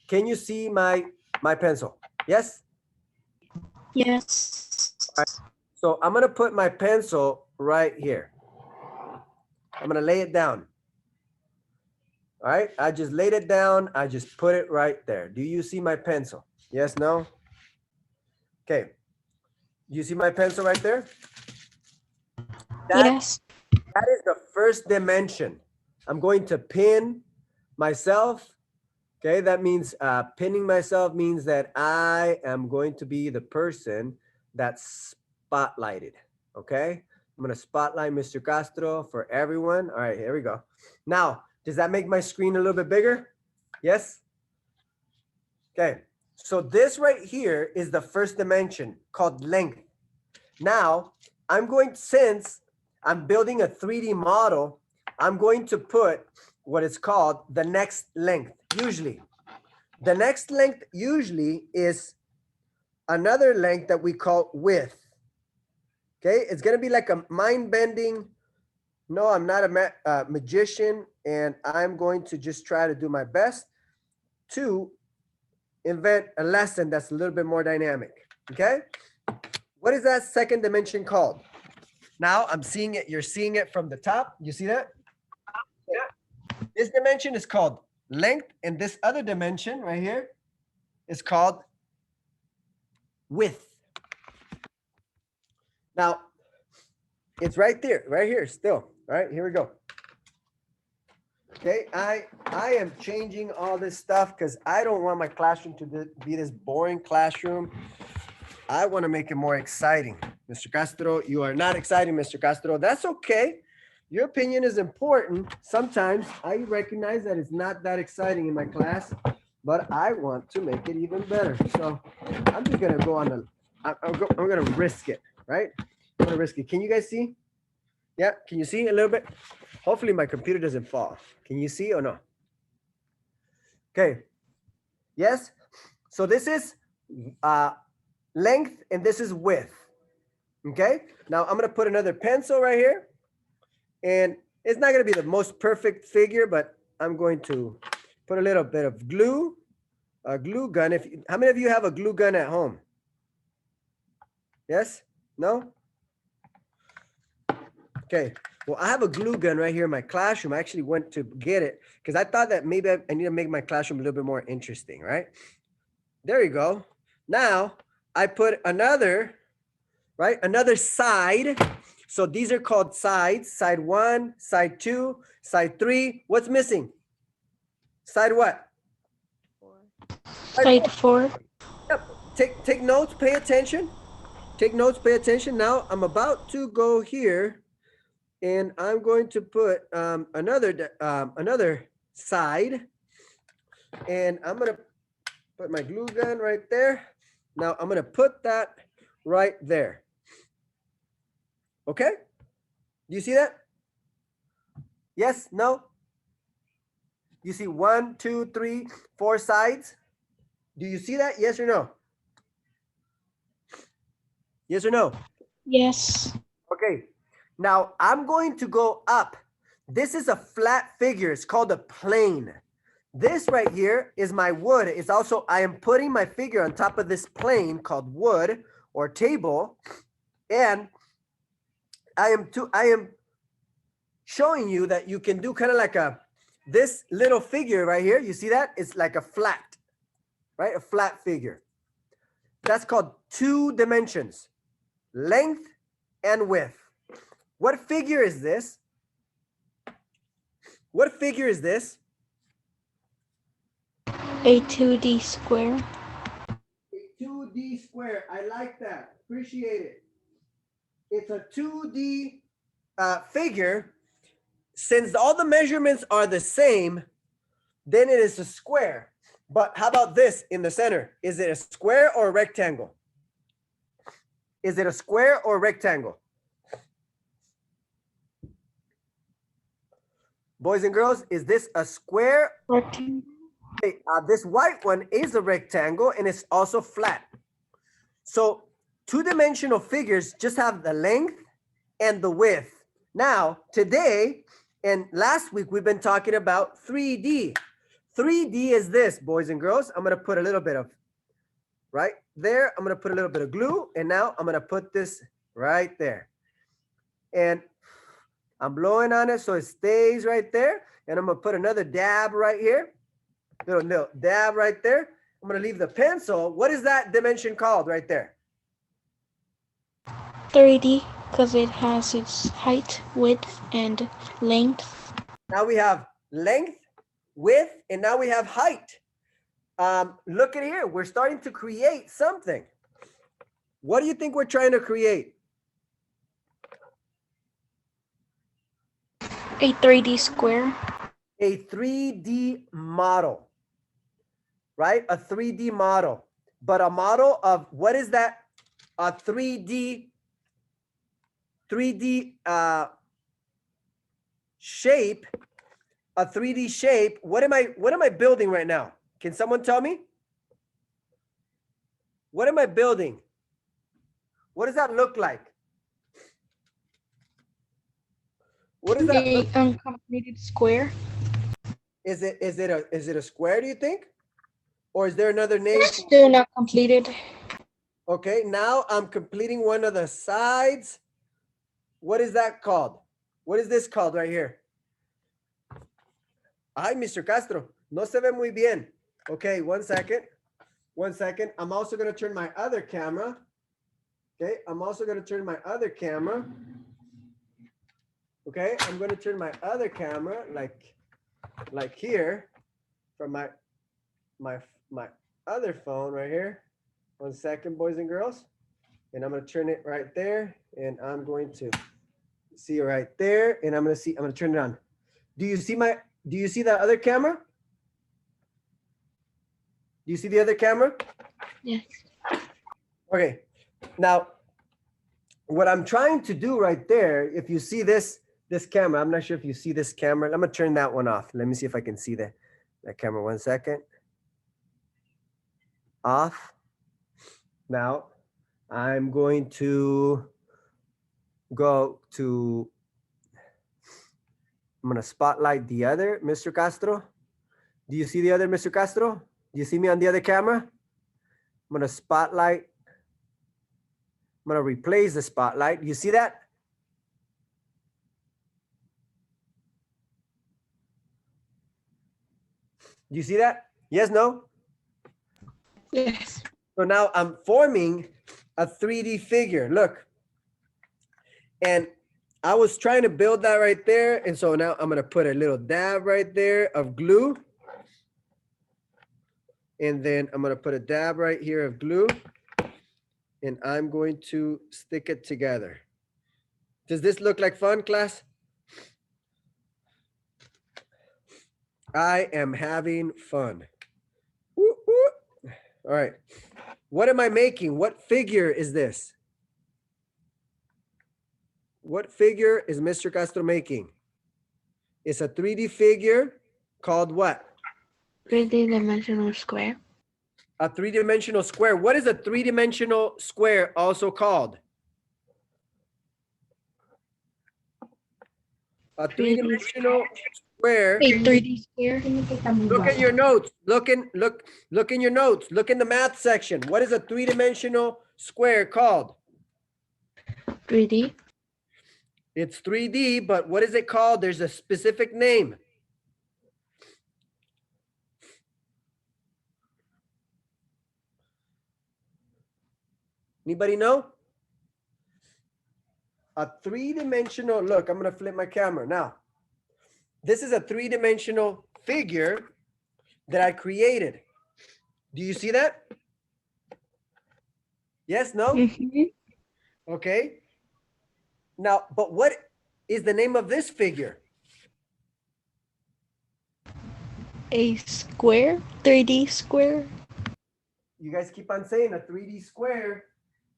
Can you see my pencil? Yes? Yes. All right. So I'm gonna put my pencil right here. I'm gonna lay it down. All right, I just laid it down. I just put it right there. Do you see my pencil? Yes, no? Okay. You see my pencil right there? That Yes. is the first dimension. I'm going to pin myself. Okay, that means pinning myself means that I am going to be the person that's spotlighted. Okay, I'm going to spotlight Mr. Castro for everyone. All right, here we go. Now, does that make my screen a little bit bigger? Yes? Okay, so this right here is the first dimension called length. Now, since I'm building a 3D model, I'm going to put what is called the next length, usually. The next length usually is another length that we call width. Okay, it's gonna be like a mind-bending, no, I'm not a magician, and I'm going to just try to do my best to invent a lesson that's a little bit more dynamic, okay? What is that second dimension called? Now I'm seeing it, you're seeing it from the top. You see that? Yeah. This dimension is called length, and this other dimension right here is called width. Now, it's right there, right here still. All right, here we go. Okay, I am changing all this stuff because I don't want my classroom to be this boring classroom. I want to make it more exciting. Mr. Castro, you are not exciting, Mr. Castro. That's okay. Your opinion is important. Sometimes I recognize that it's not that exciting in my class, but I want to make it even better. So I'm just going to go on I'm going to risk it, right? I'm going to risk it. Can you guys see? Yeah, can you see a little bit? Hopefully my computer doesn't fall. Can you see or no? Okay. Yes. So this is length and this is width. Okay. Now I'm going to put another pencil right here. And it's not going to be the most perfect figure, but I'm going to put a little bit of glue, a glue gun. How many of you have a glue gun at home? Yes? No? Okay. Well, I have a glue gun right here in my classroom. I actually went to get it because I thought that maybe I need to make my classroom a little bit more interesting, right? There you go. Now I put another, right? Another side. So these are called sides. Side 1, side 2, side 3. What's missing? Side what? Side 4. Yep. Take notes, pay attention. Take notes, pay attention. Now I'm about to go here and I'm going to put another side, and I'm gonna put my glue gun right there. Now I'm gonna put that right there. Okay? Do you see that? Yes? No? You see 1, 2, 3, 4 sides? Do you see that? Yes or no? Yes or no? Yes. Okay. Now I'm going to go up. This is a flat figure. It's called a plane. This right here is my wood. It's also, I am putting my figure on top of this plane called wood or table. And I am showing you that you can do kind of like this little figure right here. You see that? It's like a flat, right? A flat figure. That's called 2 dimensions, length and width. What figure is this? What figure is this? A 2D square. A 2D square. I like that. Appreciate it. It's a 2D figure. Since all the measurements are the same, then it is a square. But how about this in the center? Is it a square or a rectangle? Is it a square or a rectangle? Boys and girls, is this a square? Rectangle. Okay, this white one is a rectangle and it's also flat. So 2-dimensional figures just have the length and the width. Now, today and last week, we've been talking about 3D. 3D is this, boys and girls. I'm going to put a little bit of right there. I'm going to put a little bit of glue. And now I'm going to put this right there. And I'm blowing on it so it stays right there. And I'm going to put another dab right here. Little dab right there. I'm going to leave the pencil. What is that dimension called right there? 3D, because it has its height, width, and length. Now we have length, width, and now we have height. Look at here. We're starting to create something. What do you think we're trying to create? A 3D square. A 3D model, right? A 3D model. But a model of, what is that? A 3D shape, a 3D shape. What am I building right now? Can someone tell me? What am I building? What does that look like? What does that look? Uncompleted square. Is it a square, do you think? Or is there another name? It's still not completed. Okay, now I'm completing one of the sides. What is that called? What is this called right here? Ay, Mr. Castro, no se ve muy bien. Okay, 1 second. 1 second. I'm also going to turn my other camera. Okay, I'm also going to turn my other camera. Okay, I'm going to turn my other camera like here from my other phone right here. 1 second, boys and girls. And I'm going to turn it right there. And I'm going to see it right there. And I'm going to turn it on. Do you see the other camera? Do you see the other camera? Yes. Okay. Now, what I'm trying to do right there, if you see this camera, I'm not sure if you see this camera. I'm going to turn that one off. Let me see if I can see that camera. 1 second. Off. Now, I'm going to go to, I'm going to spotlight the other Mr. Castro. Do you see the other Mr. Castro? Do you see me on the other camera? I'm going to spotlight. I'm going to replace the spotlight. You see that? Do you see that? Yes, no? Yes. So now I'm forming a 3D figure. Look. And I was trying to build that right there. And so now I'm going to put a little dab right there of glue. And then I'm going to put a dab right here of glue. And I'm going to stick it together. Does this look like fun, class? I am having fun. Woo, woo. All right. What am I making? What figure is this? What figure is Mr. Castro making? It's a 3D figure called what? 3D-dimensional square. A 3-dimensional square. What is a 3-dimensional square also called? A 3-dimensional square. A 3D square. Look at your notes. Look in your notes. Look in the math section. What is a 3-dimensional square called? 3D. It's 3D, but what is it called? There's a specific name. Anybody know? A 3-dimensional, look, I'm going to flip my camera now. This is a 3-dimensional figure that I created. Do you see that? Yes, no? Mm-hmm. Okay. Now, but what is the name of this figure? A square, 3D square. You guys keep on saying a 3D square,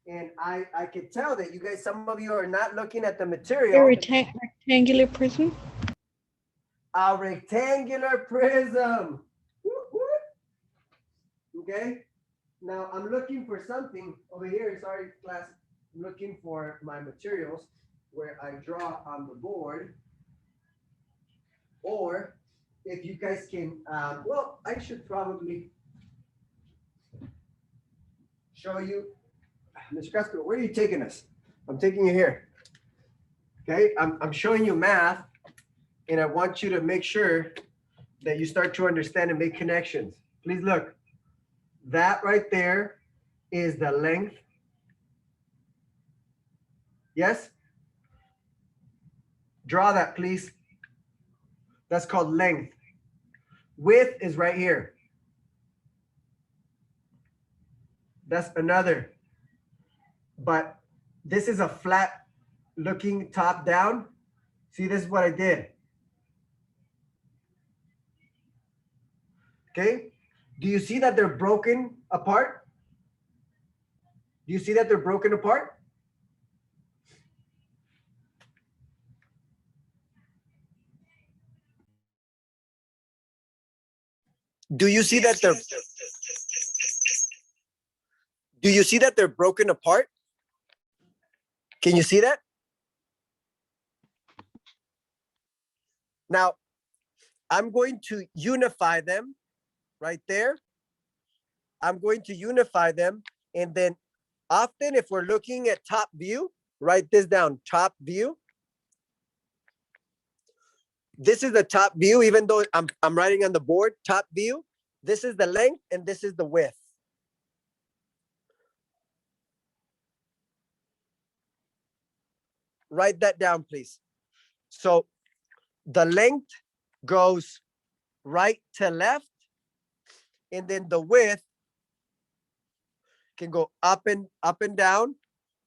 and I could tell that you guys, some of you are not looking at the material. A rectangular prism. A rectangular prism. Okay. Now I'm looking for something over here. Sorry, class. I'm looking for my materials where I draw on the board. Or if you guys can, well, I should probably show you. Mr. Castro, where are you taking us? I'm taking you here. Okay, I'm showing you math, and I want you to make sure that you start to understand and make connections. Please look. That right there is the length. Yes? Draw that, please. That's called length. Width is right here. That's another. But this is a flat looking top down. See, this is what I did. Okay? Do you see that they're broken apart? Do you see that they're broken apart? Do you see that they're broken apart? Can you see that? Now, I'm going to unify them right there. I'm going to unify them. And then often if we're looking at top view, write this down, top view. This is the top view, even though I'm writing on the board, top view. This is the length and this is the width. Write that down, please. So the length goes right to left, and then the width can go up and down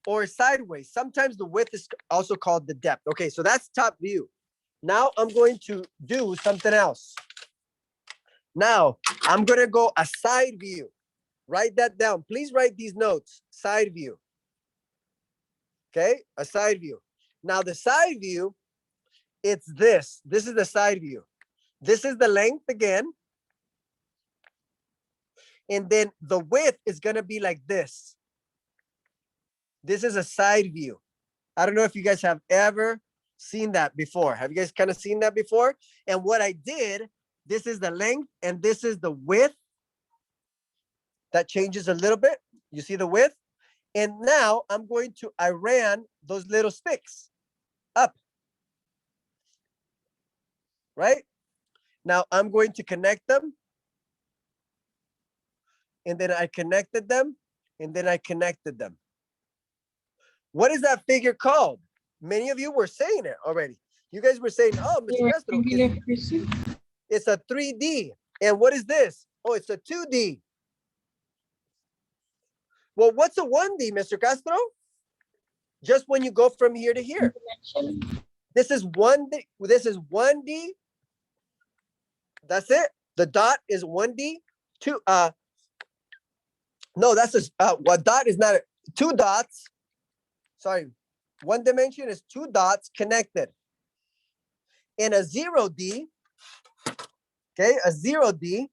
or sideways. Sometimes the width is also called the depth. Okay, so that's top view. Now I'm going to do something else. Now I'm going to go a side view. Write that down. Please write these notes. Side view. Okay, a side view. Now the side view, it's this. This is the side view. This is the length again. And then the width is going to be like this. This is a side view. I don't know if you guys have ever seen that before. Have you guys kind of seen that before? And what I did, this is the length and this is the width. That changes a little bit. You see the width? And now I ran those little sticks up. Right? Now I'm going to connect them. And then I connected them. And then I connected them. What is that figure called? Many of you were saying it already. You guys were saying, oh, Mr. Castro, it's a 3D. And what is this? Oh, it's a 2D. Well, what's a 1D, Mr. Castro? Just when you go from here to here. This is 1D. This is 1D. That's it. The dot is 1D. No, that's what dot is not 2 dots. Sorry. 1 dimension is 2 dots connected. In a 0D, okay, a 0D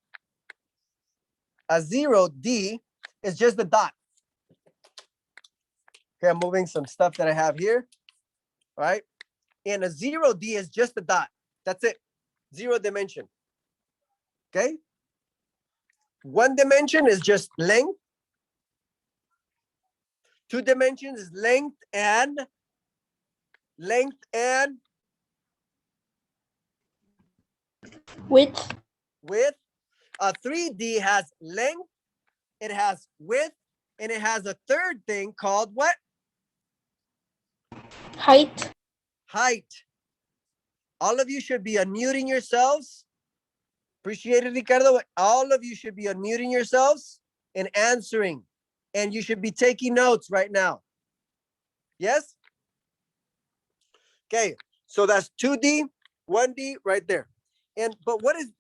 is just the dot. Okay, I'm moving some stuff that I have here. All right. And a 0D is just a dot. That's it. 0 dimension. Okay. 1 dimension is just length. 2 dimensions is length and width. A 3D has length, it has width, and it has a third thing called what? Height. All of you should be unmuting yourselves. Appreciate it, Ricardo. All of you should be unmuting yourselves and answering. And you should be taking notes right now. Yes? Okay, so that's 2D, 1D right there. But what in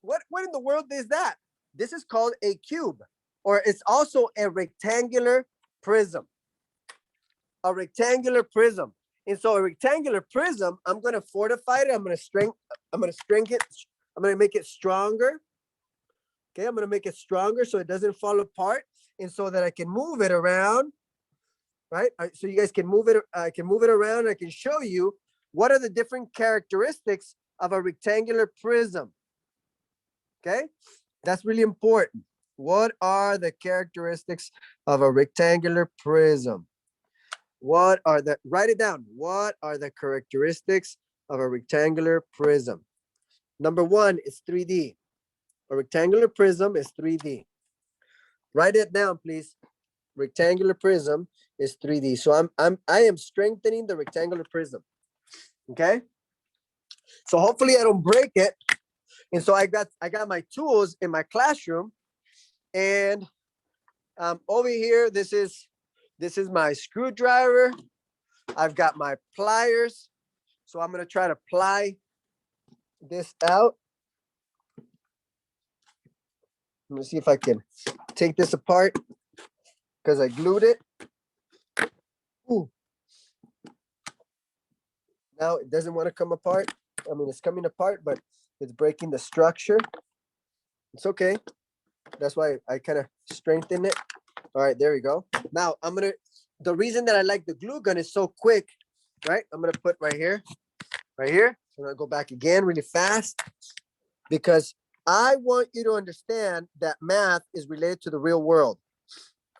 the world is that? This is called a cube, or it's also a rectangular prism. A rectangular prism. And so a rectangular prism, I'm going to fortify it. I'm going to strengthen it. I'm going to make it stronger. Okay, I'm going to make it stronger so it doesn't fall apart, and so that I can move it around. Right? So you guys can move it. I can move it around. I can show you what are the different characteristics of a rectangular prism. Okay, that's really important. What are the characteristics of a rectangular prism? What are the, write it down. What are the characteristics of a rectangular prism? Number one is 3D. A rectangular prism is 3D. Write it down, please. Rectangular prism is 3D. So I am strengthening the rectangular prism. Okay. So hopefully I don't break it. And so I got my tools in my classroom, and over here, this is my screwdriver. I've got my pliers. So I'm gonna try to ply this out. Let me see if I can take this apart because I glued it. Ooh. Now it doesn't want to come apart. I mean, it's coming apart, but it's breaking the structure. It's okay. That's why I kind of strengthen it. All right, there we go. Now the reason that I like the glue gun is so quick, right? I'm gonna put right here. I'm gonna go back again really fast because I want you to understand that math is related to the real world.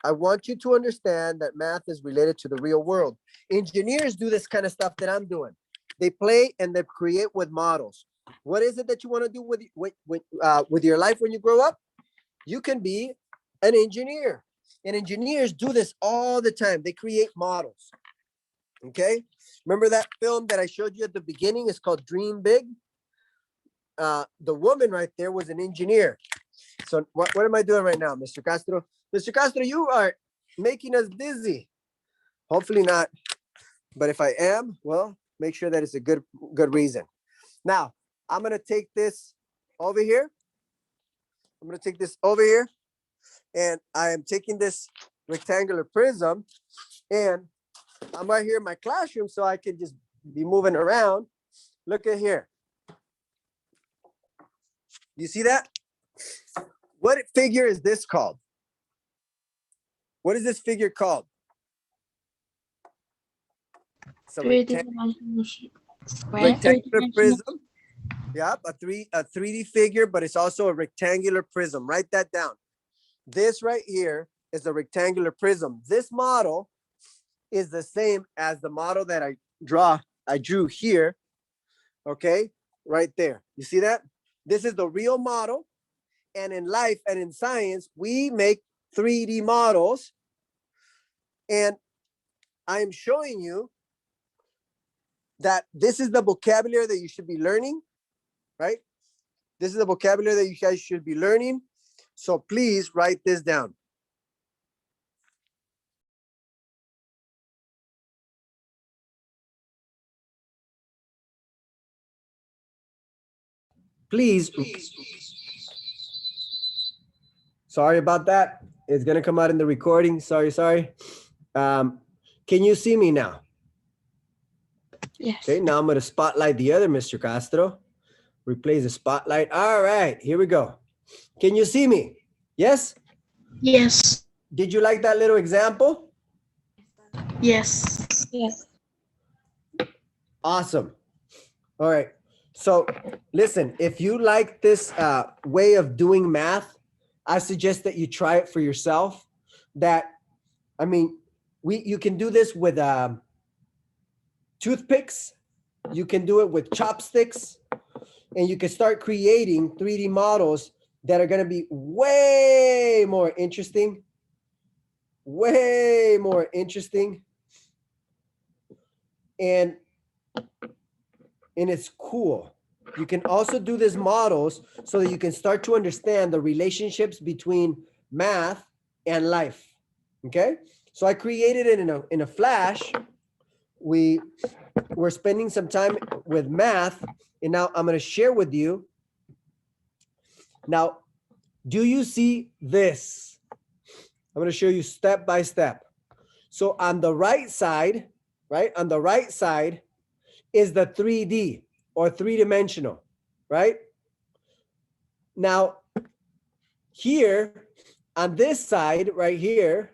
I want you to understand that math is related to the real world. Engineers do this kind of stuff that I'm doing. They play and they create with models. What is it that you want to do with your life when you grow up? You can be an engineer. And engineers do this all the time. They create models. Okay? Remember that film that I showed you at the beginning? It's called Dream Big. The woman right there was an engineer. So what am I doing right now, Mr. Castro? Mr. Castro, you are making us dizzy. Hopefully not. But if I am, well, make sure that it's a good reason. Now, I'm going to take this over here. And I am taking this rectangular prism, and I'm right here in my classroom, so I can just be moving around. Look at here. You see that? What figure is this called? What is this figure called? It's a rectangular prism. Yep, a 3D figure, but it's also a rectangular prism. Write that down. This right here is a rectangular prism. This model is the same as the model that I drew here. Okay, right there. You see that? This is the real model. And in life and in science, we make 3D models. And I am showing you that this is the vocabulary that you should be learning, right? This is the vocabulary that you guys should be learning. So please write this down. Please. Sorry about that. It's going to come out in the recording. Sorry. Can you see me now? Yes. Okay, now I'm going to spotlight the other Mr. Castro. Replace the spotlight. All right, here we go. Can you see me? Yes? Yes. Did you like that little example? Yes. Yes. Awesome. All right. So listen, if you like this way of doing math, I suggest that you try it for yourself. You can do this with toothpicks. You can do it with chopsticks. And you can start creating 3D models that are going to be way more interesting. And it's cool. You can also do these models so that you can start to understand the relationships between math and life. Okay, so I created it in a flash. We're spending some time with math, and now I'm going to share with you. Now, do you see this? I'm going to show you step by step. So on the right side, right? On the right side is the 3D or three-dimensional, right? Now, here on this side right here,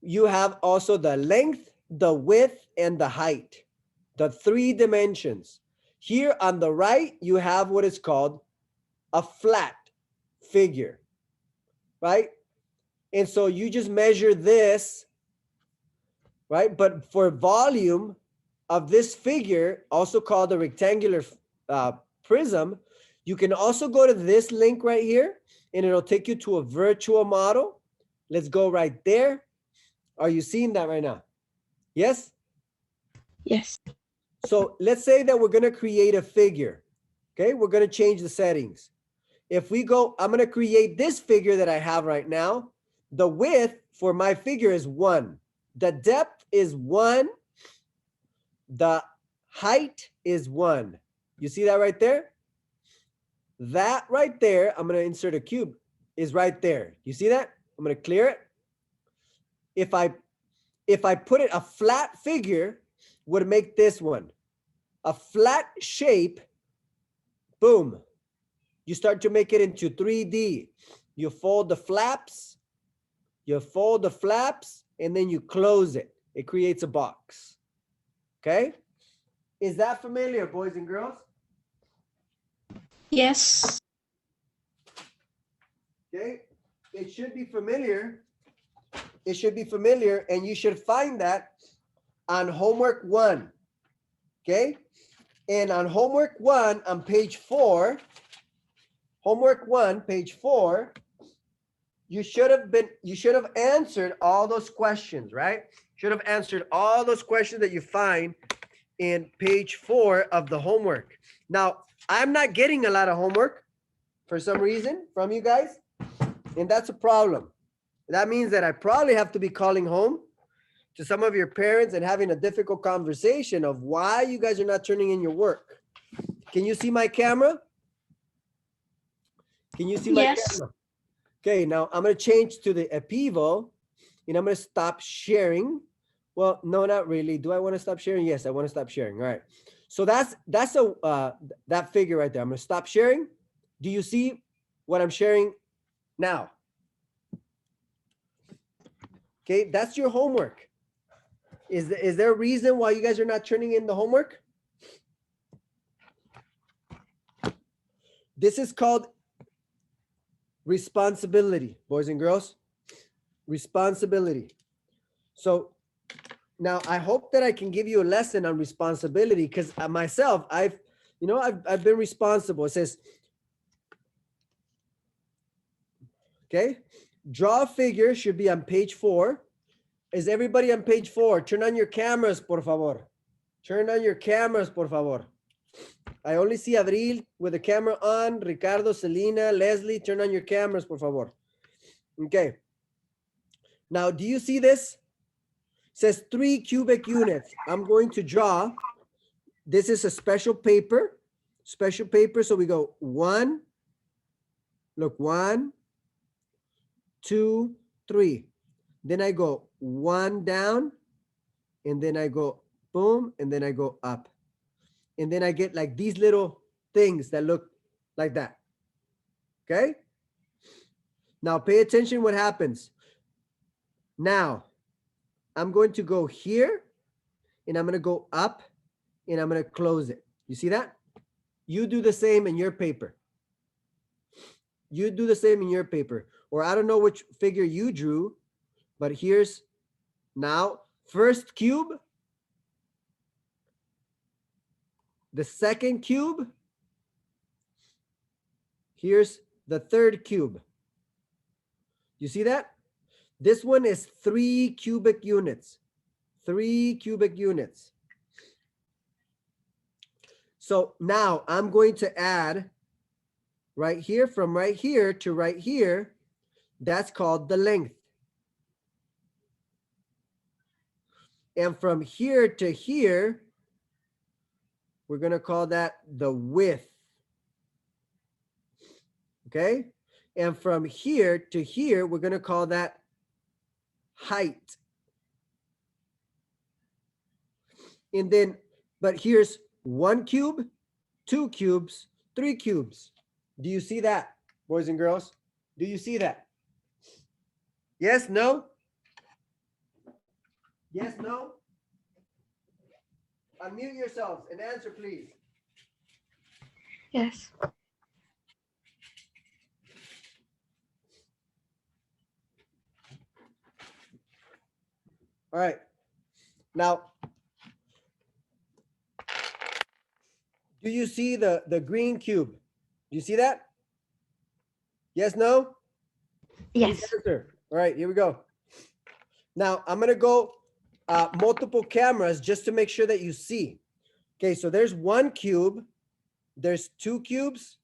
you have also the length, the width, and the height, the 3 dimensions. Here on the right, you have what is called a flat figure, right? And so you just measure this, right? But for volume of this figure, also called a rectangular prism, you can also go to this link right here, and it'll take you to a virtual model. Let's go right there. Are you seeing that right now? Yes? Yes. So let's say that we're going to create a figure. Okay, we're going to change the settings. If we go, I'm going to create this figure that I have right now. The width for my figure is 1. The depth is 1. The height is 1. You see that right there? That right there, I'm going to insert a cube, is right there. You see that? I'm going to clear it. If I put it, a flat figure would make this one. A flat shape, boom. You start to make it into 3D. You fold the flaps, and then you close it. It creates a box. Okay? Is that familiar, boys and girls? Yes. Okay? It should be familiar. It should be familiar, and you should find that on homework 1. Okay? And on homework 1, on page 4, homework 1, page 4, you should have answered all those questions, right? Should have answered all those questions that you find in page 4 of the homework. Now, I'm not getting a lot of homework for some reason from you guys, and that's a problem. That means that I probably have to be calling home to some of your parents and having a difficult conversation of why you guys are not turning in your work. Can you see my camera? Can you see my camera? Okay, now I'm going to change to the Epivo, and I'm going to stop sharing. Well, no, not really. Do I want to stop sharing? Yes, I want to stop sharing. All right. So that's that figure right there. I'm going to stop sharing. Do you see what I'm sharing now? Okay, that's your homework. Is there a reason why you guys are not turning in the homework? This is called responsibility, boys and girls. Responsibility. So now I hope that I can give you a lesson on responsibility, because myself, I've been responsible. It says, okay, draw a figure should be on page 4. Is everybody on page 4? Turn on your cameras, por favor. Turn on your cameras, por favor. I only see Abril with the camera on. Ricardo, Selena, Leslie, turn on your cameras, por favor. Okay. Now, do you see this? It says 3 cubic units. I'm going to draw. This is a special paper. Special paper. So we go 1. Look, 1, 2, 3. Then I go 1 down, and then I go boom, and then I go up. And then I get like these little things that look like that. Okay? Now pay attention what happens. Now, I'm going to go here, and I'm going to go up, and I'm going to close it. You see that? You do the same in your paper. You do the same in your paper. Or I don't know which figure you drew, but here's now first cube, the second cube, here's the third cube. You see that? This one is 3 cubic units. 3 cubic units. So now I'm going to add right here, from right here to right here. That's called the length. And from here to here, we're going to call that the width. Okay? And from here to here, we're going to call that height. And then, but here's 1 cube, 2 cubes, 3 cubes. Do you see that, boys and girls? Do you see that? Yes, no? Yes, no? Unmute yourselves and answer, please. Yes. All right. Now, do you see the green cube? Do you see that? Yes, no? Please Yes. answer. All right, here we go. Now, I'm going to go multiple cameras just to make sure that you see. Okay, so there's one cube, there's two cubes,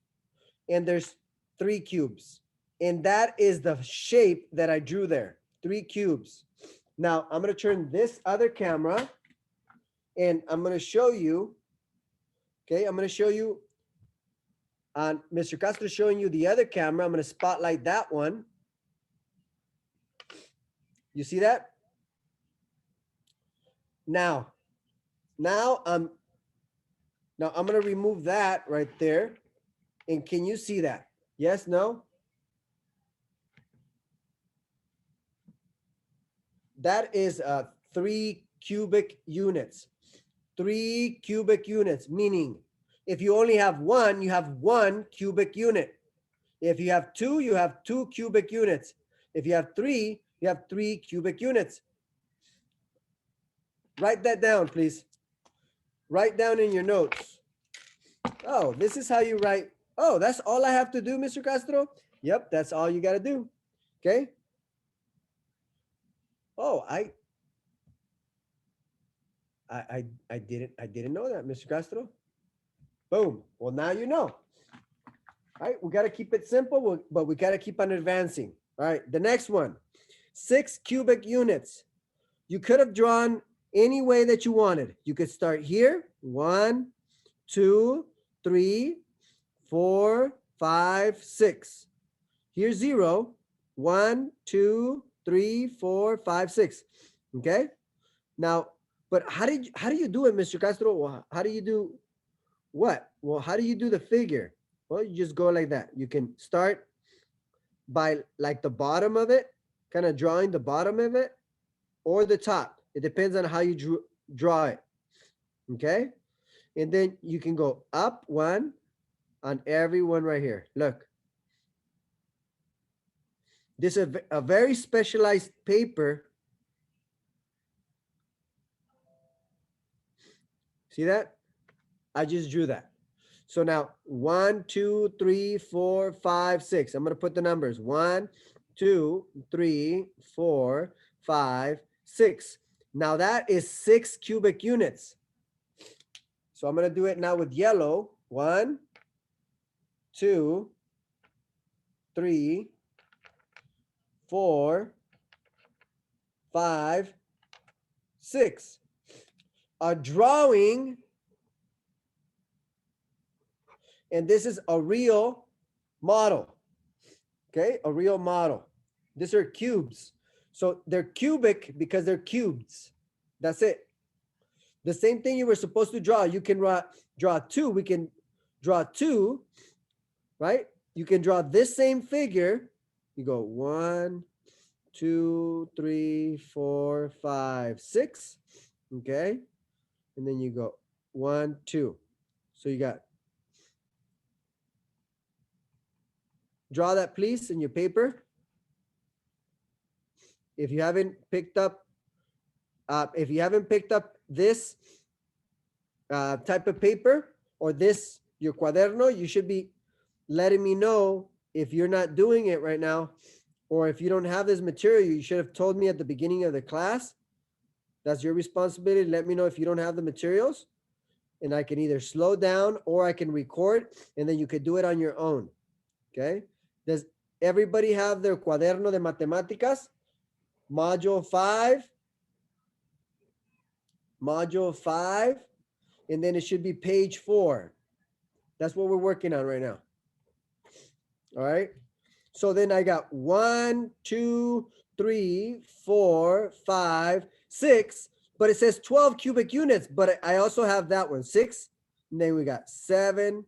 and there's three cubes. And that is the shape that I drew there, 3 cubes. Now, I'm going to turn this other camera, and I'm going to show you, okay, I'm going to show you, Mr. Castro showing you the other camera. I'm going to spotlight that one. You see that? Now I'm going to remove that right there. And can you see that? Yes, no? That is 3 cubic units. 3 cubic units, meaning if you only have one, you have 1 cubic unit. If you have 2, you have 2 cubic units. If you have 3, you have 3 cubic units. Write that down, please. Write down in your notes. Oh, this is how you write. Oh, that's all I have to do, Mr. Castro? Yep, that's all you got to do. Okay? Oh, I didn't know that, Mr. Castro. Boom. Well, now you know. All right, we got to keep it simple, but we got to keep on advancing. All right, the next one, 6 cubic units. You could have drawn any way that you wanted. You could start here, 1, 2, 3, 4, 5, 6. Here's 0, 1, 2, 3, 4, 5, 6. Okay. Now, but how do you do it, Mr. Castro? Well, how do you do what? Well, how do you do the figure? Well, you just go like that. You can start by like the bottom of it, kind of drawing the bottom of it, or the top. It depends on how you draw it. Okay? And then you can go up 1 on every one right here. Look. This is a very specialized paper. See that? I just drew that. So now 1, 2, 3, 4, 5, 6. I'm going to put the numbers 1, 2, 3, 4, 5, 6. Now that is 6 cubic units. So I'm going to do it now with yellow. 1, 2, 3, 4, 5, 6. A drawing, and this is a real model. Okay, a real model. These are cubes. So they're cubic because they're cubes. That's it. The same thing you were supposed to draw. You can draw 2. We can draw 2, right? You can draw this same figure. You go 1, 2, 3, 4, 5, 6. Okay. And then you go 1, 2. So you got, draw that please in your paper. If you haven't picked up, this type of paper or this, your cuaderno, you should be letting me know if you're not doing it right now, or if you don't have this material. You should have told me at the beginning of the class. That's your responsibility. Let me know if you don't have the materials, and I can either slow down or I can record, and then you could do it on your own. Okay. Does everybody have their cuaderno de matemáticas? Module 5. Module 5. And then it should be page 4. That's what we're working on right now. All right. So then I got 1, 2, 3, 4, 5, 6, but it says 12 cubic units, but I also have that one, 6. And then we got 7,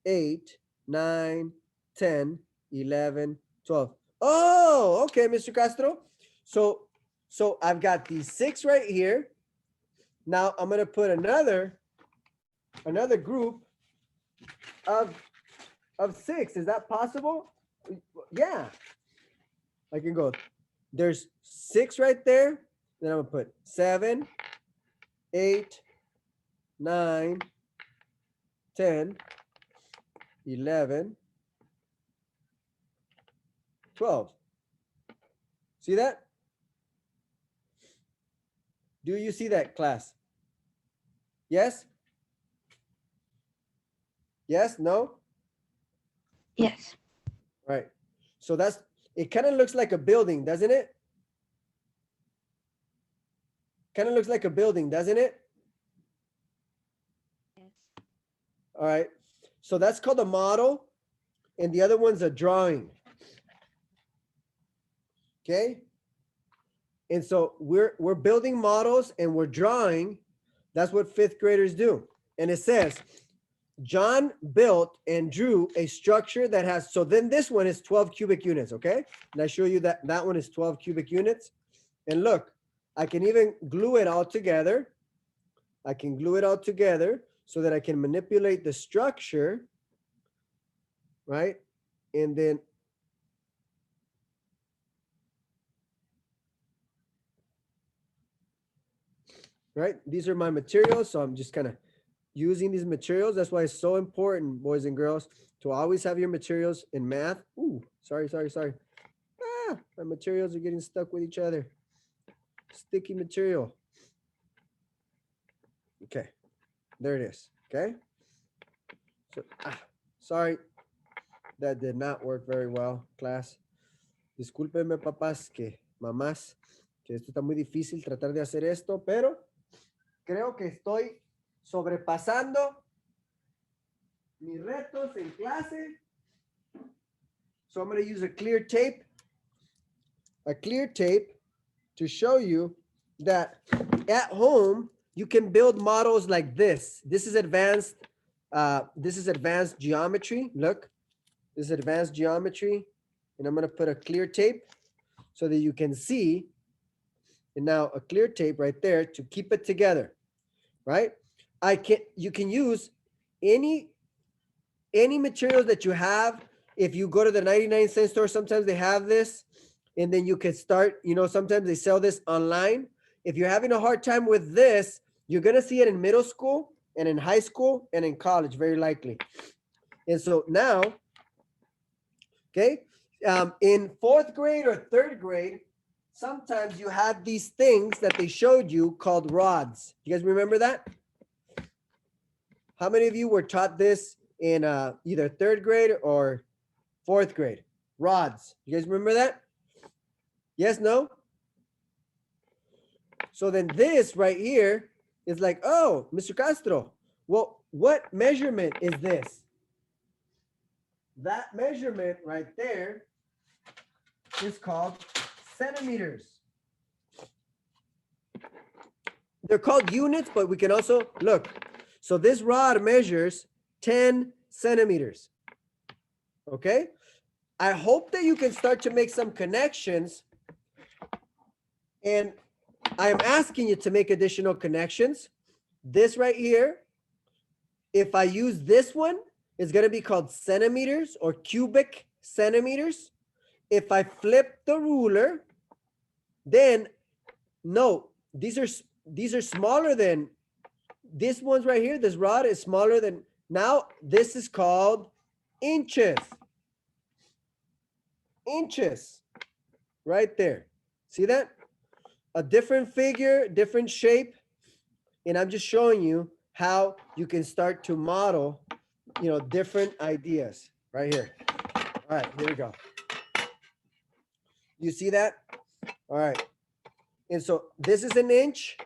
8, 9, 10, 11, 12. Oh, okay, Mr. Castro. So I've got these 6 right here. Now I'm going to put another group of 6. Is that possible? Yeah. I can go. There's 6 right there. Then I'm gonna put 7, 8, 9, 10, 11, 12. See that? Do you see that, class? Yes? Yes? No? Yes. Right. So that's, it kind of looks like a building, doesn't it? Kind of looks like a building, doesn't it? Yes. All right. So that's called a model, and the other one's a drawing. Okay. And so we're building models and we're drawing. That's what fifth graders do. And it says, John built and drew a structure that has, so then this one is 12 cubic units, okay? And I show you that that one is 12 cubic units. And look, I can even glue it all together. I can glue it all together so that I can manipulate the structure, right? And then right, these are my materials. So I'm just kind of using these materials. That's why it's so important, boys and girls, to always have your materials in math. Ooh, sorry. Ah, my materials are getting stuck with each other. Sticky material. Okay, there it is. Okay. So, sorry, that did not work very well, class. Discúlpenme, papás, mamás, que esto está muy difícil tratar de hacer esto, pero creo que estoy sobrepasando mis retos en clase. So I'm going to use a clear tape to show you that at home you can build models like this. This is advanced geometry. Look, this is advanced geometry, and I'm going to put a clear tape so that you can see. And now a clear tape right there to keep it together, right? You can use any materials that you have. If you go to the 99-cent store, sometimes they have this, and then you can start, sometimes they sell this online. If you're having a hard time with this, you're gonna see it in middle school and in high school and in college, very likely. And so now, okay, in fourth grade or third grade, sometimes you have these things that they showed you called rods. You guys remember that? How many of you were taught this in either third grade or fourth grade? Rods. You guys remember that? Yes, no? So then this right here is like, oh, Mr. Castro, well, what measurement is this? That measurement right there is called centimeters. They're called units, but we can also look. So this rod measures 10 centimeters. Okay? I hope that you can start to make some connections. And I am asking you to make additional connections. This right here, if I use this one, it's going to be called centimeters or cubic centimeters. If I flip the ruler, then no, these are smaller than this one's right here. This rod is smaller than, now this is called inches. Inches right there. See that? A different figure, different shape. And I'm just showing you how you can start to model, different ideas right here. All right, here we go. You see that? All right. And so this is an inch.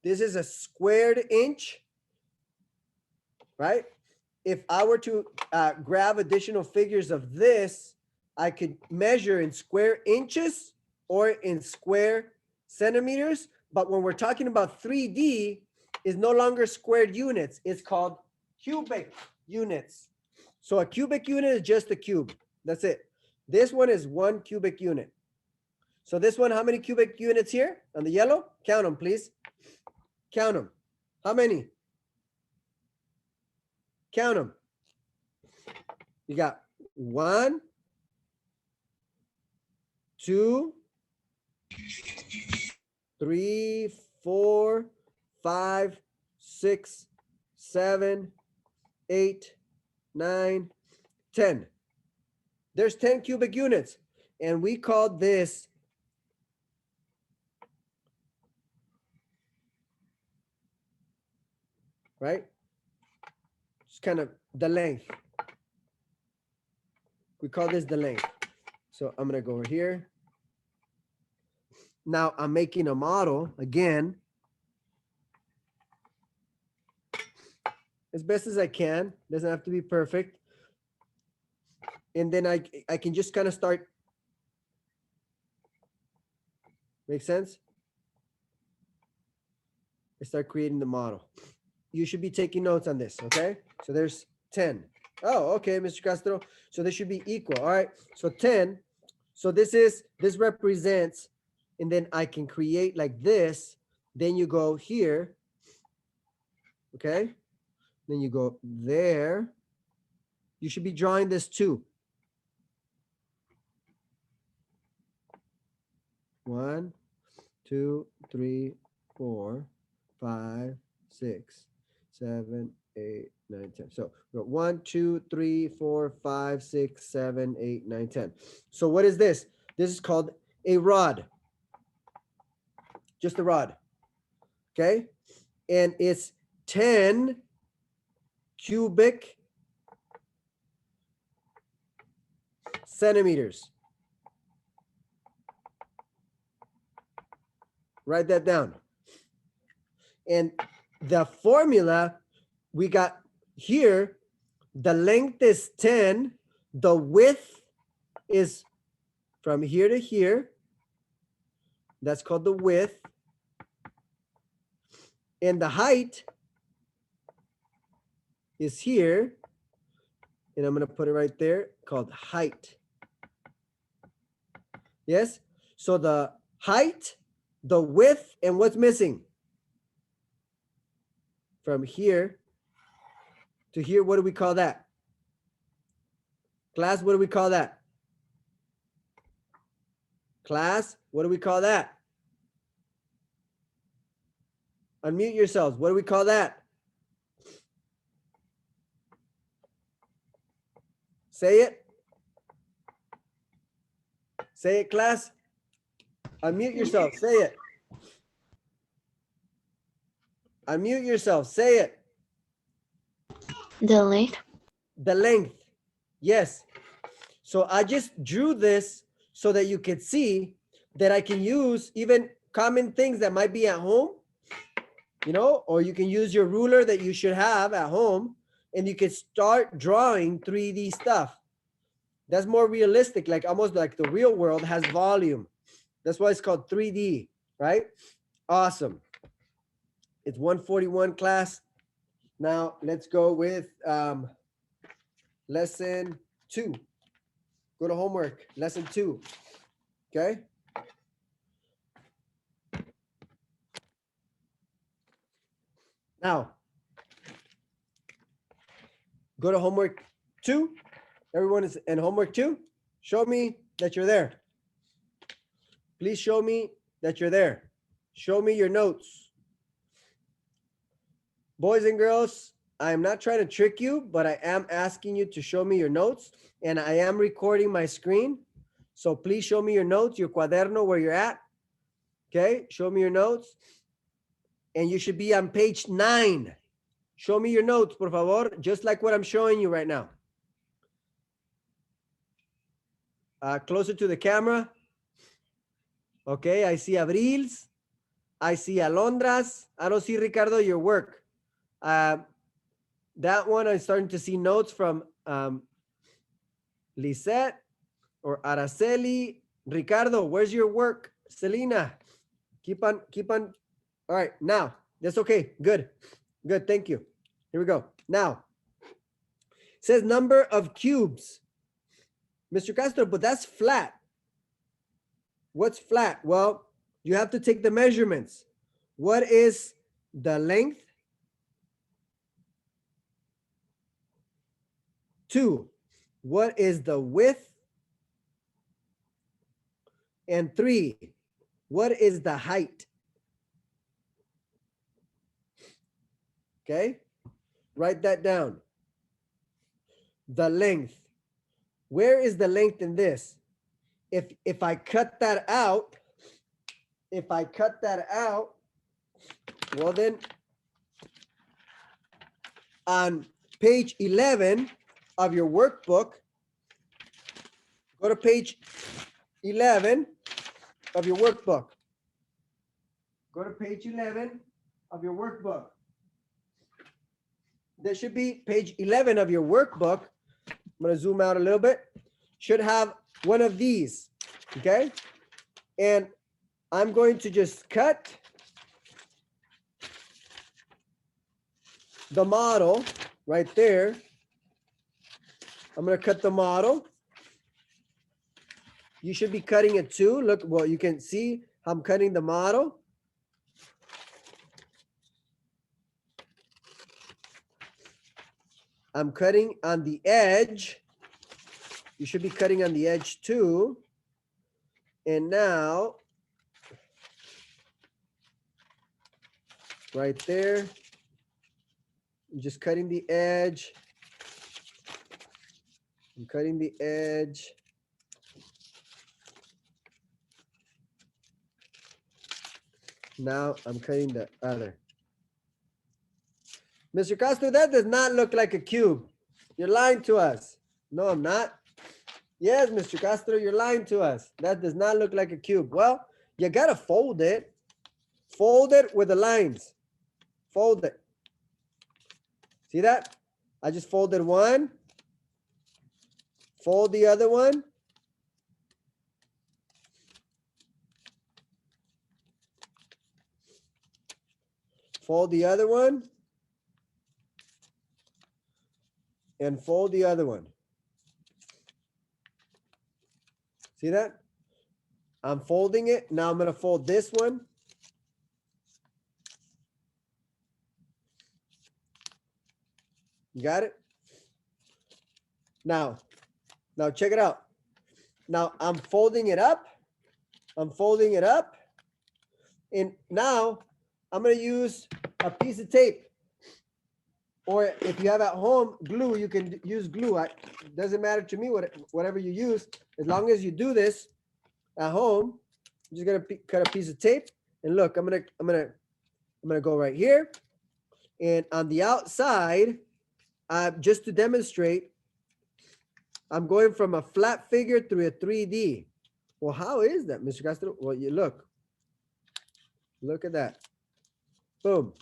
This is a squared inch, right? If I were to grab additional figures of this, I could measure in square inches or in square centimeters. But when we're talking about 3D, is no longer squared units. It's called cubic units. So a cubic unit is just a cube. That's it. This one is 1 cubic unit. So this one, how many cubic units here on the yellow? Count them, please. Count them. How many? Count them. You got 1, 2, 3, 4, 5, 6, 7, 8, 9, 10. There's 10 cubic units. And we call this right? It's kind of the length. We call this the length. So I'm gonna go over here. Now I'm making a model again, as best as I can. Doesn't have to be perfect. And then I can just kind of start. Make sense? I start creating the model. You should be taking notes on this, okay? So there's 10. Oh, okay, Mr. Castro. So this should be equal. All right. So 10. So this represents, and then I can create like this. Then you go here. Okay. Then you go there. You should be drawing this too. 1, 2, 3, 4, 5, 6, 7, 8, 9, 10. So we got 1, 2, 3, 4, 5, 6, 7, 8, 9, 10. So what is this? This is called a rod. Just a rod. Okay. And it's 10 cubic centimeters. Write that down. And the formula we got here, the length is 10. The width is from here to here. That's called the width. And the height is here. And I'm going to put it right there, called height. Yes? So the height, the width, and what's missing? From here to here, what do we call that? Class, what do we call that? Class, what do we call that? Unmute yourselves. What do we call that? Say it. Say it, class. Unmute yourself. Say it. Unmute yourself. Say it. The length. The length. Yes. So I just drew this so that you could see that I can use even common things that might be at home, you know, or you can use your ruler that you should have at home, and you can start drawing 3D stuff. That's more realistic, like almost like the real world has volume. That's why it's called 3D, right? Awesome. It's 141 class. Now let's go with lesson 2. Go to homework, lesson 2. Okay. Now, go to homework 2. Everyone is in homework 2. Show me that you're there. Please show me that you're there. Show me your notes. Boys and girls, I am not trying to trick you, but I am asking you to show me your notes, and I am recording my screen. So please show me your notes, your cuaderno, where you're at. Okay, show me your notes. And you should be on page 9. Show me your notes, por favor, just like what I'm showing you right now. Closer to the camera. Okay, I see Abril's. I see Alondra's. I don't see, Ricardo, your work. That one, I'm starting to see notes from Lisette or Araceli. Ricardo, where's your work? Selena, keep on. All right, now, that's okay. Good, thank you. Here we go. Now, it says number of cubes. Mr. Castro, but that's flat. What's flat? Well, you have to take the measurements. What is the length? 2, what is the width? And 3, what is the height? Okay, write that down. The length. Where is the length in this? If I cut that out, well then on page 11 of your workbook, go to page 11 of your workbook. Go to page 11 of your workbook. There should be page 11 of your workbook. I'm going to zoom out a little bit. Should have one of these, okay? And I'm going to just cut the model right there. I'm going to cut the model. You should be cutting it too. Look, well, you can see I'm cutting the model. I'm cutting on the edge. You should be cutting on the edge too. And now, right there, I'm just cutting the edge. I'm cutting the edge. Now I'm cutting the other. Mr. Castro, that does not look like a cube. You're lying to us. No, I'm not. Yes, Mr. Castro, you're lying to us. That does not look like a cube. Well, you gotta fold it. Fold it with the lines. Fold it. See that? I just folded one. Fold the other one. Fold the other one. And fold the other one. See that? I'm folding it. Now I'm going to fold this one. You got it? Now check it out. Now I'm folding it up. I'm folding it up. And now I'm going to use a piece of tape. Or if you have at home glue, you can use glue. It doesn't matter to me whatever you use. As long as you do this at home, I'm just gonna cut a piece of tape. And look, I'm gonna go right here. And on the outside, just to demonstrate, I'm going from a flat figure through a 3D. Well, how is that, Mr. Castro? Well, you look. Look at that. Boom,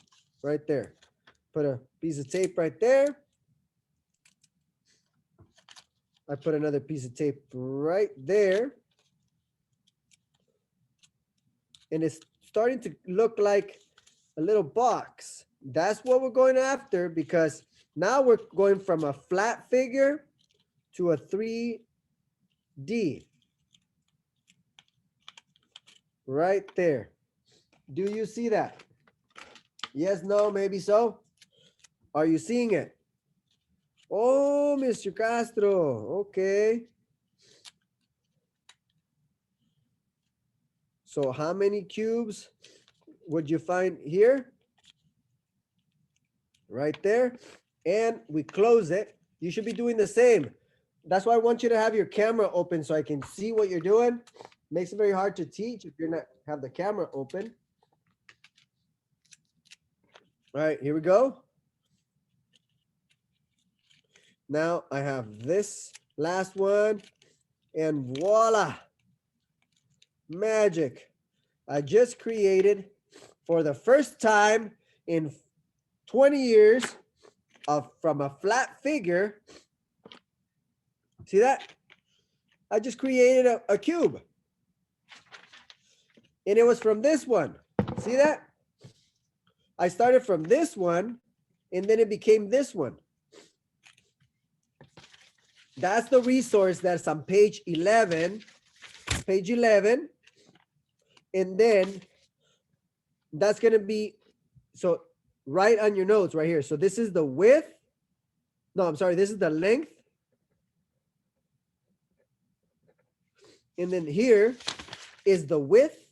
right there. Put a piece of tape right there. I put another piece of tape right there. And it's starting to look like a little box. That's what we're going after, because now we're going from a flat figure to a 3D. Right there. Do you see that? Yes, no, maybe so. Are you seeing it? Oh, Mr. Castro. Okay. So how many cubes would you find here? Right there. And we close it. You should be doing the same. That's why I want you to have your camera open so I can see what you're doing. Makes it very hard to teach if you're not have the camera open. All right, here we go. Now I have this last one, and voila, magic. I just created, for the first time in 20 years, from a flat figure. See that? I just created a cube. And it was from this one. See that? I started from this one, and then it became this one. That's the resource that's on page 11. Page 11. And then that's going to be, so right on your notes right here. So this is the width. No, I'm sorry. This is the length. And then here is the width.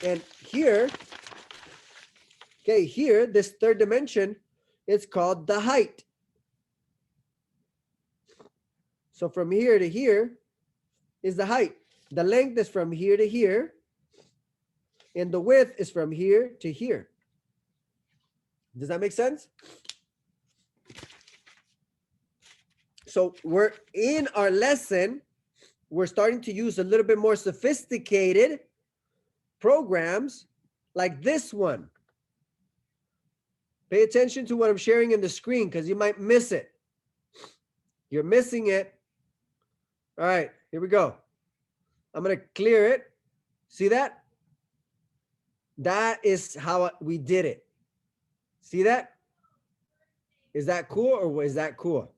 And here, okay, here, this third dimension is called the height. So from here to here is the height. The length is from here to here, and the width is from here to here. Does that make sense? So we're in our lesson, we're starting to use a little bit more sophisticated programs like this one. Pay attention to what I'm sharing in the screen because you might miss it. You're missing it. All right, here we go. I'm going to clear it. See that? That is how we did it. See that? Is that cool or is that cool?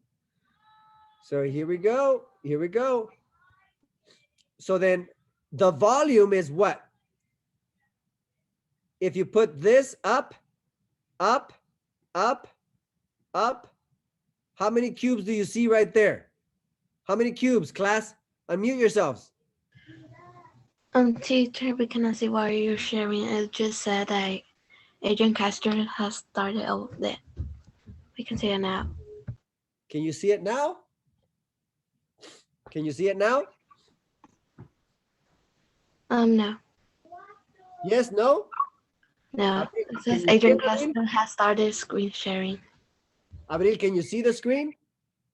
So here we go. Here we go. So then the volume is what? If you put this up, up, up, up, how many cubes do you see right there? How many cubes, class? Unmute yourselves. Teacher, we cannot see what you're sharing. It just said that Agent Castor has started over there. We can see it now. Can you see it now? Can you see it now? No. Yes, no? No. It says Agent Castor has started screen sharing. Abril, can you see the screen?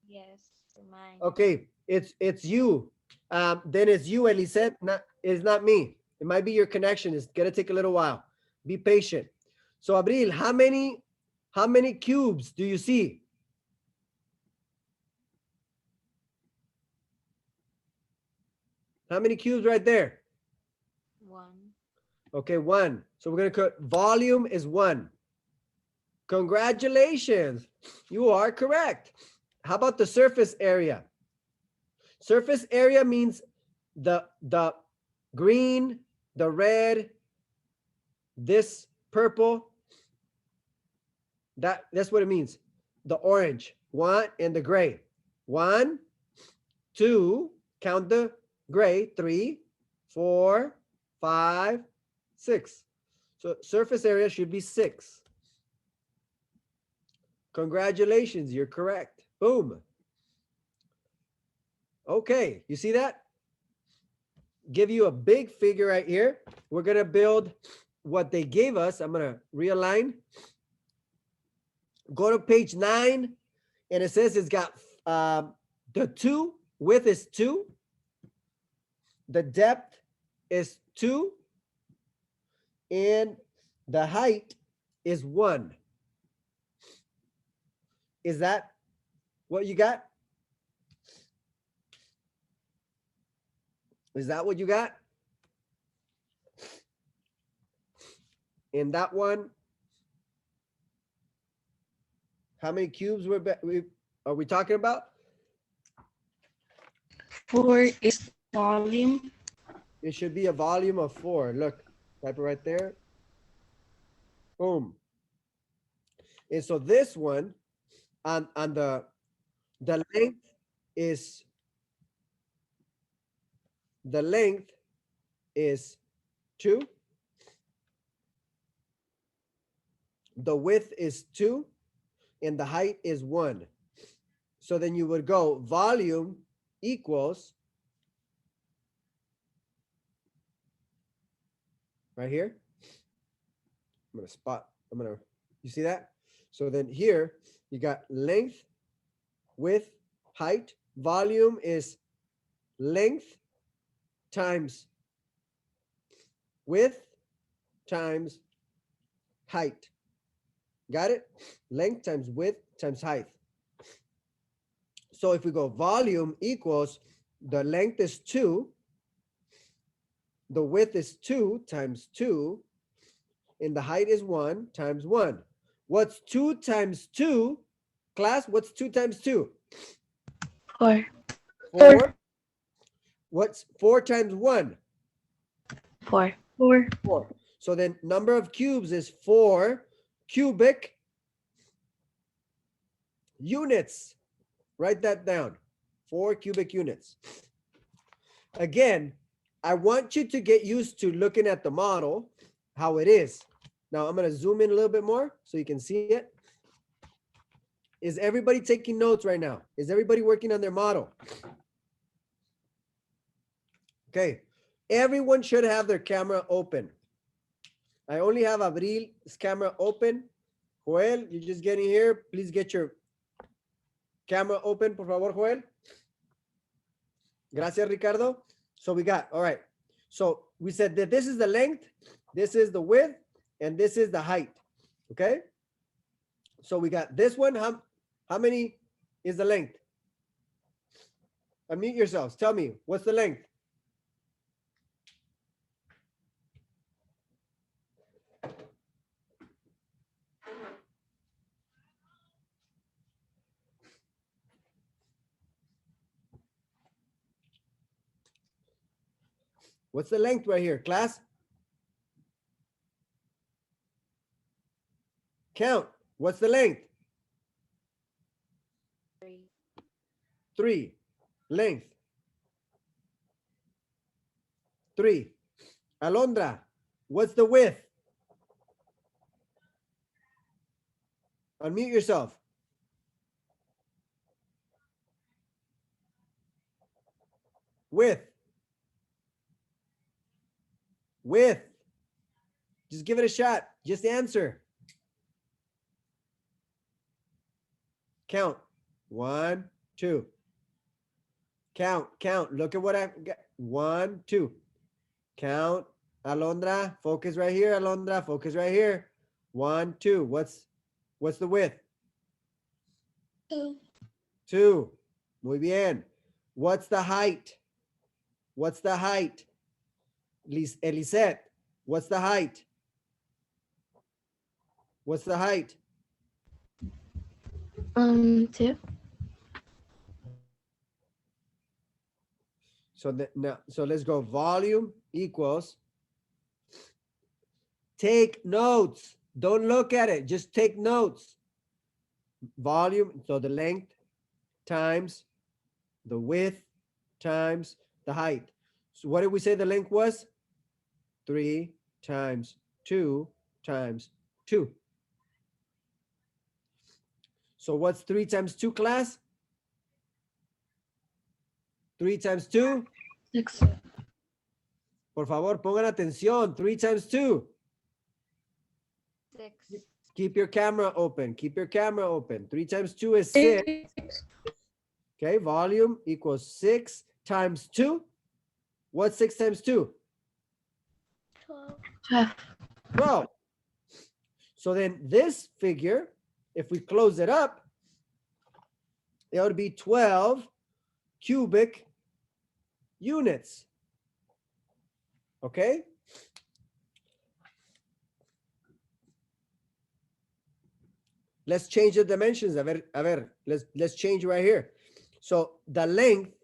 Yes, mine. Okay, it's you. Then it's you, Elisette. It's not me. It might be your connection. It's gonna take a little while. Be patient. So Abril, how many cubes do you see? How many cubes right there? 1. Okay, 1. So we're gonna put volume is 1. Congratulations, you are correct. How about the surface area? Surface area means the green, the red, this purple. That's what it means. The orange, 1, and the gray. 1, 2, count the gray, 3, 4, 5, 6. So surface area should be 6. Congratulations, you're correct. Boom. Okay, you see that? Give you a big figure right here. We're gonna build what they gave us. I'm gonna realign. Go to page 9, and it says it's got the 2, width is 2. The depth is 2. And the height is 1. Is that what you got? Is that what you got? In that one, how many cubes are we talking about? 4 is volume. It should be a volume of 4. Look, type it right there. Boom. And so this one on the length is 2. The width is 2, and the height is 1. So then you would go volume equals right here. You see that? So then here you got length, width, height. Volume is length times width times height. Got it? Length times width times height. So if we go volume equals, the length is 2, the width is 2 times 2, and the height is 1 times 1. What's 2 times 2? Class, what's 2 times 2? 4. 4. What's 4 times 1? 4. 4. 4. So then number of cubes is 4 cubic units. Write that down. 4 cubic units. Again, I want you to get used to looking at the model how it is. Now I'm going to zoom in a little bit more so you can see it. Is everybody taking notes right now? Is everybody working on their model? Okay. Everyone should have their camera open. I only have Abril's camera open. Joel, you're just getting here. Please get your camera open, por favor, Joel. Gracias, Ricardo. So we got, all right. So we said that this is the length, this is the width, and this is the height. Okay. So we got this one. How many is the length? Unmute yourselves. Tell me, what's the length? What's the length right here, class? Count. What's the length? 3. 3. Length. 3. Alondra, what's the width? Unmute yourself. Width. Width. Just give it a shot. Just answer. Count. 1, 2. Count. Look at what I've got. 1, 2. Count. Alondra, focus right here. Alondra, focus right here. 1, 2. What's the width? 2. 2. Muy bien. What's the height? What's the height? Elisette, what's the height? What's the height? 2. So let's go. Volume equals. Take notes. Don't look at it. Just take notes. Volume, so the length times the width times the height. So what did we say the length was? 3 times 2 times 2. So what's 3 times 2, class? 3 times 2? 6. Por favor, pongan atención. 3 times 2. 6. Keep your camera open. Keep your camera open. 3 times 2 is 6. Okay, volume equals 6 times 2. What's 6 times 2? 12. 12. So then this figure, if we close it up, it would be 12 cubic units. Okay? Let's change the dimensions. A ver, let's change right here. So the length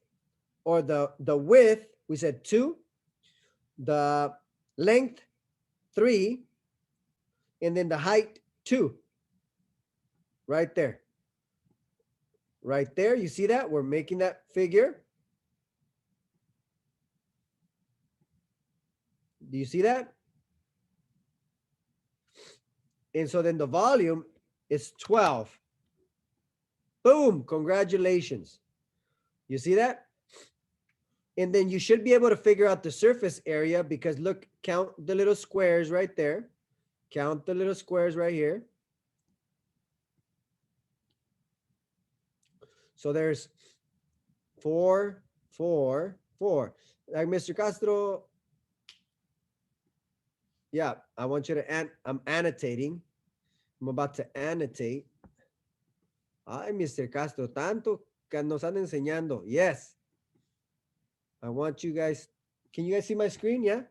or the width, we said 2. The length, 3. And then the height, 2. Right there. Right there. You see that? We're making that figure. Do you see that? And so then the volume is 12. Boom. Congratulations. You see that? And then you should be able to figure out the surface area because look, count the little squares right there. Count the little squares right here. So there's 4, 4, 4. Like Mr. Castro. Yeah, I want you to, I'm annotating. I'm about to annotate. Ay, Mr. Castro, tanto que nos han enseñando. Yes. I want you guys, can you guys see my screen? Yeah.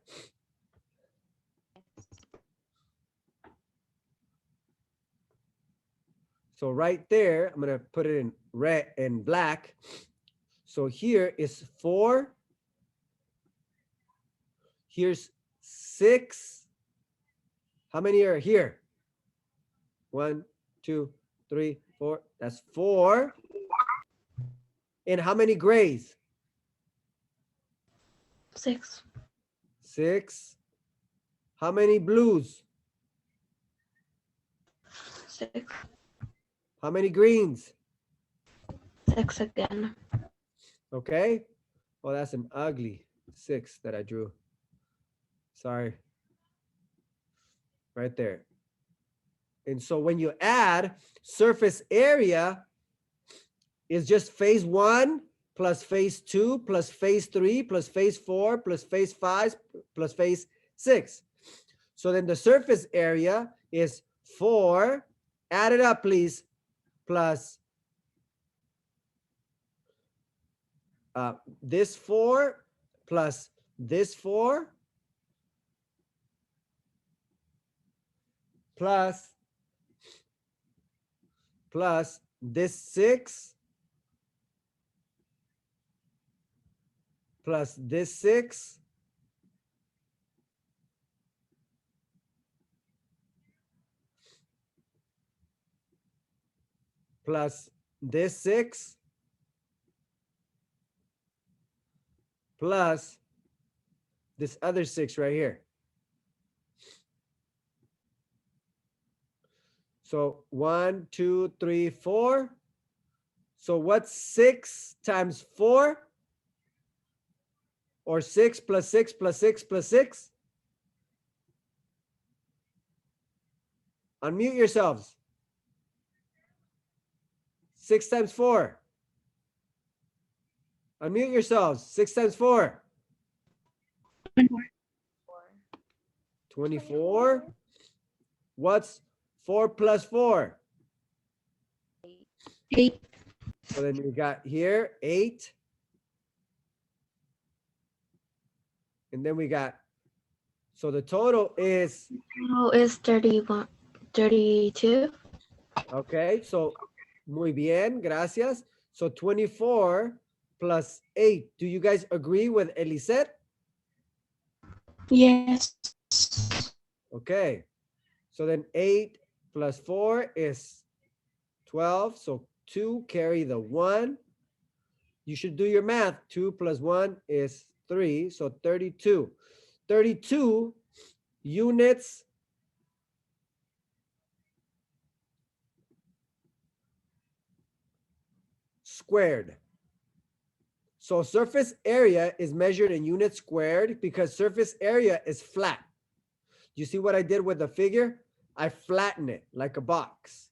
So right there, I'm going to put it in red and black. So here is 4. Here's 6. How many are here? 1, 2, 3, 4. That's 4. And how many grays? 6. 6. How many blues? 6. How many greens? 6 again. Okay. Well, that's an ugly 6 that I drew. Sorry. Right there. And so when you add, surface area is just phase 1 plus phase 2 plus phase 3 plus phase 4 plus phase 5 plus phase 6. So then the surface area is 4, add it up please, plus this 4 plus this 4 plus this 6 plus this 6 plus this 6 plus this other 6 right here. So 1, 2, 3, 4. So what's 6 times 4? Or 6 plus 6 plus 6 plus 6? Unmute yourselves. 6 times 4. Unmute yourselves. 6 times 4. 24. What's 4 plus 4? 8. So then we got here 8. And then we got, so the total is, Is 31, 32. okay, so muy bien, gracias. So 24 plus 8. Do you guys agree with Elisette? Yes. Okay, so then 8 plus 4 is 12. So 2, carry the 1. You should do your math. 2 plus 1 is 3. So 32. 32 units squared. So surface area is measured in units squared because surface area is flat. You see what I did with the figure? I flatten it like a box.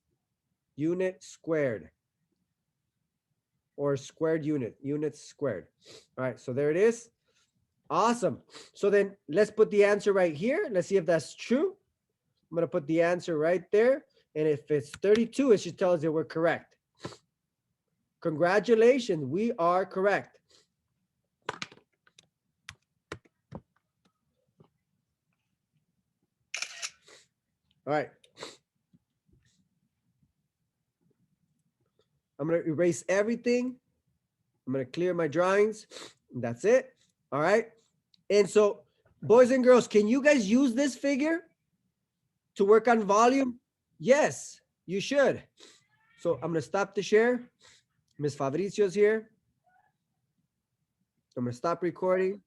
Unit squared. Or squared unit. Units squared. All right, so there it is. Awesome. So then let's put the answer right here. Let's see if that's true. I'm going to put the answer right there. And if it's 32, it should tell us that we're correct. Congratulations, we are correct. All right. I'm going to erase everything. I'm going to clear my drawings. That's it. All right. And so, boys and girls, can you guys use this figure to work on volume? Yes, you should. So I'm going to stop the share. Miss Fabricio's here. I'm going to stop recording.